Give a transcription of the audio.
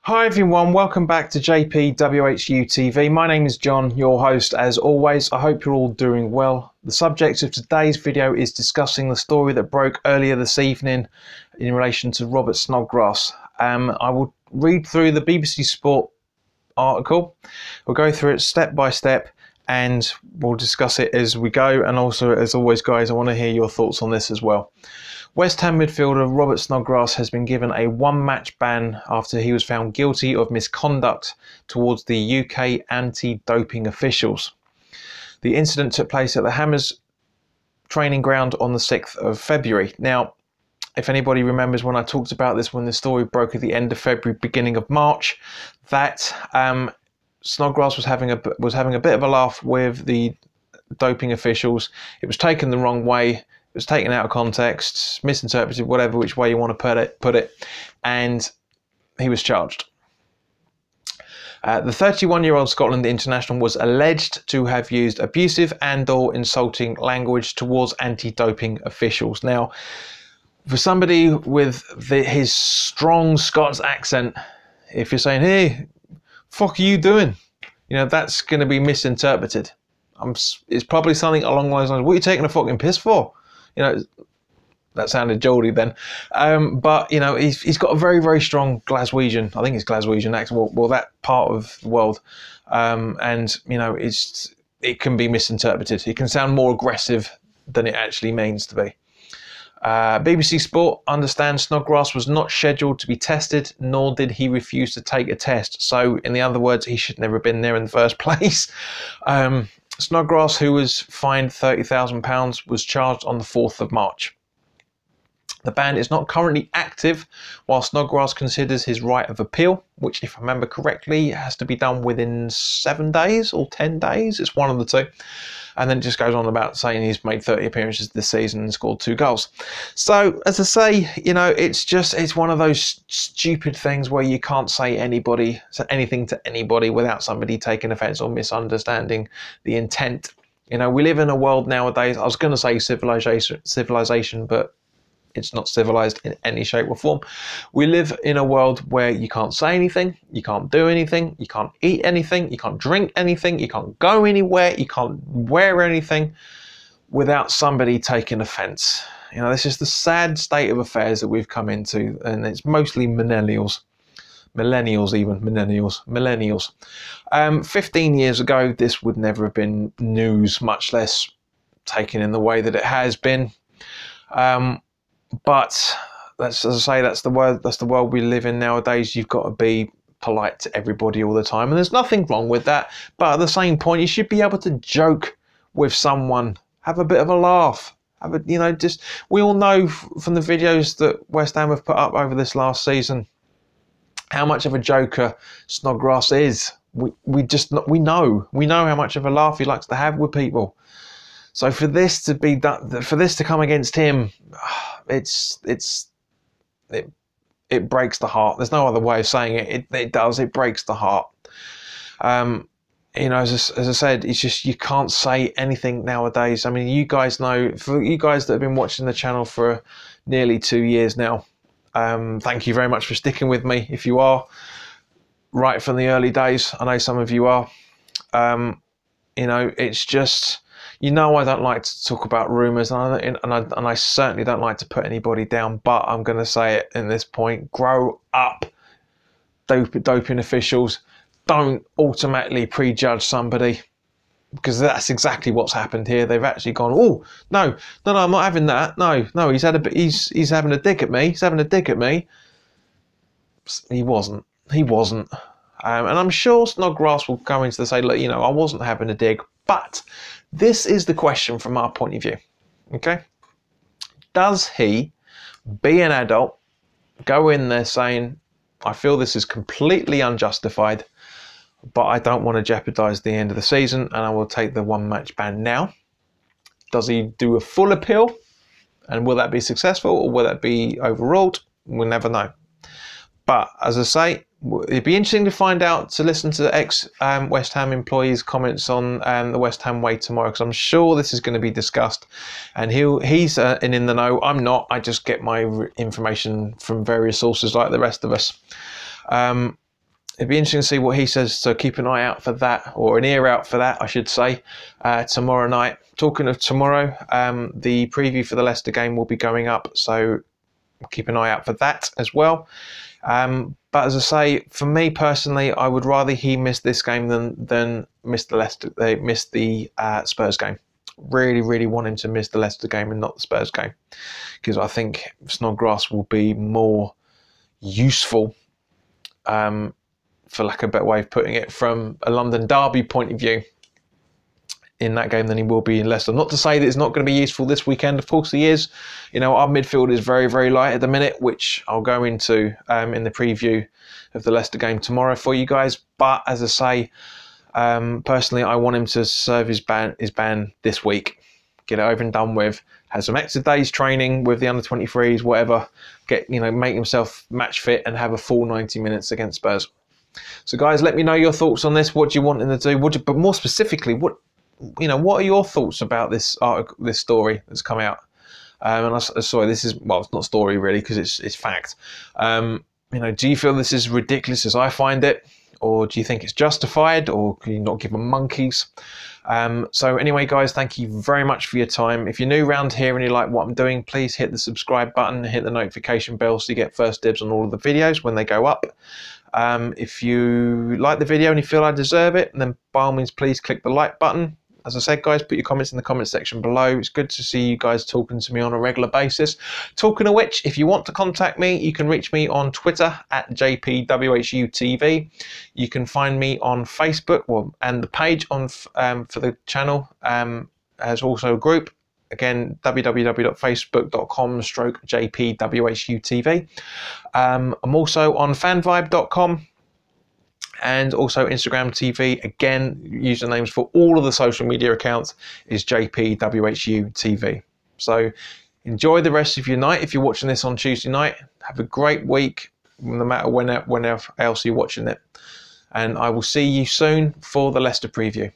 Hi everyone, welcome back to JPWHUTV. My name is John, your host as always. I hope you're all doing well. The subject of today's video is discussing the story that broke earlier this evening in relation to Robert Snodgrass. I will read through the BBC Sport article. We'll go through it step by step and we'll discuss it as we go. And also, as always guys, I want to hear your thoughts on this as well. West Ham midfielder Robert Snodgrass has been given a one-match ban after he was found guilty of misconduct towards the UK anti-doping officials. The incident took place at the Hammers training ground on the 6th of February. Now, if anybody remembers when I talked about this, when the story broke at the end of February, beginning of March, that Snodgrass was having a bit of a laugh with the doping officials. It was taken the wrong way. It was taken out of context, misinterpreted, whatever which way you want to put it, and he was charged. The 31-year-old Scotland international was alleged to have used abusive and/or insulting language towards anti-doping officials. Now, for somebody with his strong Scots accent, if you're saying, "Hey, fuck are you doing?" you know, that's going to be misinterpreted. It's probably something along those lines. What are you taking a fucking piss for? You know, that sounded Geordie then. But, you know, he's got a very, very strong Glaswegian, I think it's Glaswegian accent, well, that part of the world. And, you know, it can be misinterpreted. It can sound more aggressive than it actually means to be. BBC Sport understands Snodgrass was not scheduled to be tested, nor did he refuse to take a test. So, in the other words, he should never have been there in the first place. Snodgrass, who was fined £30,000, was charged on the 4th of March. The ban is not currently active, while Snodgrass considers his right of appeal, which, if I remember correctly, has to be done within 7 days or 10 days. It's one of the two. And then it just goes on about saying he's made 30 appearances this season and scored 2 goals. So, as I say, you know, it's one of those stupid things where you can't say anything to anybody without somebody taking offence or misunderstanding the intent. You know, we live in a world nowadays, I was going to say civilization, but it's not civilized in any shape or form. We live in a world where you can't say anything, you can't do anything, you can't eat anything, you can't drink anything, you can't go anywhere, you can't wear anything without somebody taking offence. You know, this is the sad state of affairs that we've come into, and it's mostly millennials. 15 years ago, this would never have been news, much less taken in the way that it has been. But that's, as I say, that's the world we live in nowadays. You've got to be polite to everybody all the time, and there's nothing wrong with that. But at the same point, you should be able to joke with someone, have a bit of a laugh, we all know from the videos that West Ham have put up over this last season how much of a joker Snodgrass is. We know how much of a laugh he likes to have with people. So for this to be done, for this to come against him, it breaks the heart. There's no other way of saying it. It does. It breaks the heart. You know, as I said, it's just you can't say anything nowadays. I mean, you guys know, for you guys that have been watching the channel for nearly 2 years now, thank you very much for sticking with me. If you are right from the early days, I know some of you are. You know, it's just. You know, I don't like to talk about rumours, and I certainly don't like to put anybody down, but I'm going to say it in this point. Grow up, doping officials. Don't automatically prejudge somebody, because that's exactly what's happened here. They've actually gone, oh, no, I'm not having that. No, he's having a dig at me. He's having a dig at me. He wasn't. And I'm sure Snodgrass will go into the say, look, you know, I wasn't having a dig, but this is the question from our point of view, okay? Does he, be an adult, go in there saying, I feel this is completely unjustified, but I don't want to jeopardise the end of the season and I will take the one-match ban now? Does he do a full appeal? And will that be successful or will that be overruled? We'll never know. But as I say, it'd be interesting to find out, to listen to ex-West Ham employees' comments on the West Ham way tomorrow, because I'm sure this is going to be discussed. And he's in the know. I'm not. I just get my information from various sources like the rest of us. it'd be interesting to see what he says, so keep an eye out for that, or an ear out for that, I should say, tomorrow night. Talking of tomorrow, the preview for the Leicester game will be going up, so keep an eye out for that as well. But as I say, for me personally, I would rather he miss this game than miss the Spurs game. Really want him to miss the Leicester game and not the Spurs game, because I think Snodgrass will be more useful, for lack of a better way of putting it, from a London derby point of view in that game than he will be in Leicester. Not to say that it's not going to be useful this weekend. Of course he is. You know, our midfield is very light at the minute, which I'll go into in the preview of the Leicester game tomorrow for you guys. But as I say, personally, I want him to serve his ban this week. Get it over and done with. Have some extra days training with the under-23s, whatever. Make himself match fit and have a full 90 minutes against Spurs. So guys, let me know your thoughts on this. What do you want him to do? But more specifically, what are your thoughts about this article, this story that's come out? Sorry, this is, well, it's not story really, because it's fact. Do you feel this is ridiculous as I find it, or do you think it's justified, or can you not give them monkeys? So anyway, guys, thank you very much for your time. If you're new around here and you like what I'm doing, please hit the subscribe button, hit the notification bell so you get first dibs on all of the videos when they go up. If you like the video and you feel I deserve it, then by all means, please click the like button. As I said, guys, put your comments in the comment section below. It's good to see you guys talking to me on a regular basis. Talking of which, if you want to contact me, you can reach me on Twitter at JPWHUTV. You can find me on Facebook, and the page on for the channel has also a group. Again, www.facebook.com/JPWHUTV. I'm also on fanvibe.com. And also Instagram TV. Again, usernames for all of the social media accounts is JPWHUTV. So enjoy the rest of your night. If you're watching this on Tuesday night, have a great week, no matter when else you're watching it. And I will see you soon for the Leicester preview.